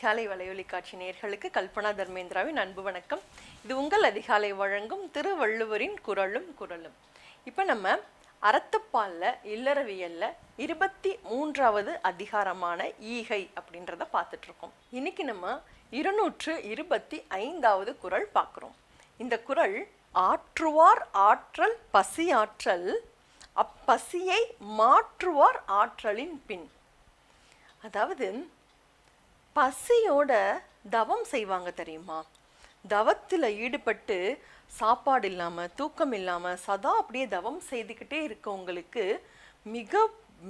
அதிகாலை வலையொலி காட்சி நேயர்களுக்கு கல்பனா தர்மேந்திராவின் அன்பு வணக்கம். இது உங்கள் அதிகாலை வழங்கும் திருவள்ளுவரின் குறளும் குறளும். இப்போ நம்ம அறத்துப்பால்ல இல்லறவியல்ல 23வது அதிகாரமான ஈகை அப்படின்றத பார்த்துட்டு இருக்கோம். இன்னைக்கு நம்ம 225வது குறள் பார்க்குறோம். இந்த குறள் ஆற்றுவார் ஆற்றல் பசி ஆற்றல் அப்பசியை மாற்றுவார் ஆற்றலின் பின். அதாவது பசியோட தவம் செய்வாங்க தெரியுமா? தவத்தில் ஈடுபட்டு சாப்பாடு இல்லாமல் தூக்கம் இல்லாமல் சதா அப்படியே தவம் செய்துக்கிட்டே இருக்கவங்களுக்கு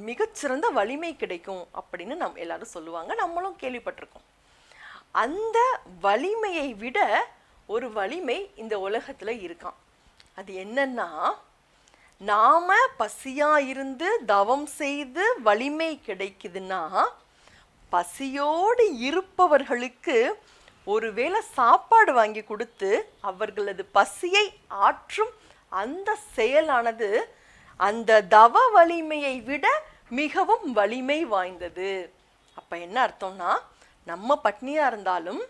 மிகச்சிறந்த வலிமை கிடைக்கும் அப்படின்னு எல்லாரும் சொல்லுவாங்க, நம்மளும் கேள்விப்பட்டிருக்கோம். அந்த வலிமையை விட ஒரு வலிமை இந்த உலகத்தில் இருக்கான். அது என்னன்னா, நாம பசியா இருந்து தவம் செய்து வலிமை கிடைக்குதுன்னா, பசியோடு இருப்பவர்களுக்கு ஒருவேளை சாப்பாடு வாங்கி கொடுத்து அவர்களது பசியை ஆற்றும் அந்த செயலானது அந்த தவ வலிமையை விட மிகவும் வலிமை வாய்ந்தது. அப்ப என்ன அர்த்தம்னா, நம்ம பட்னியா இருந்தாலும்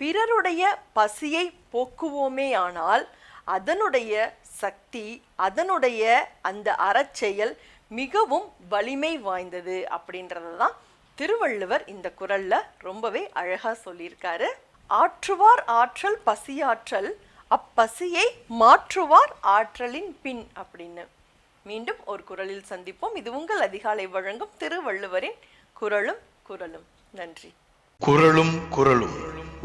பிறருடைய பசியை போக்குவோமே ஆனால் அதனுடைய சக்தி, அதனுடைய அந்த அறச்செயல் மிகவும் வலிமை வாய்ந்தது அப்படின்றதான் திருவள்ளுவர் இந்த குறள்ல ரொம்பவே அழகா சொல்லியிருக்காரு. ஆற்றுவார் ஆற்றல் பசியாற்றல் அப்பசியை மாற்றுவார் ஆற்றலின் பின் அப்படின்னு. மீண்டும் ஒரு குறளில் சந்திப்போம். இது உங்கள் அதிகாலை வழங்கும் திருவள்ளுவரின் குறளும் குறளும். நன்றி. குறளும் குறளும்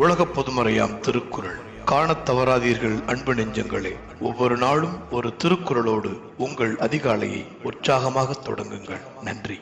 உலக பொதுமறையாம் திருக்குறள். காணத் தவறாதீர்கள் அன்பு நெஞ்சங்களே. ஒவ்வொரு நாளும் ஒரு திருக்குறளோடு உங்கள் அதிகாலையை உற்சாகமாக தொடங்குங்கள். நன்றி.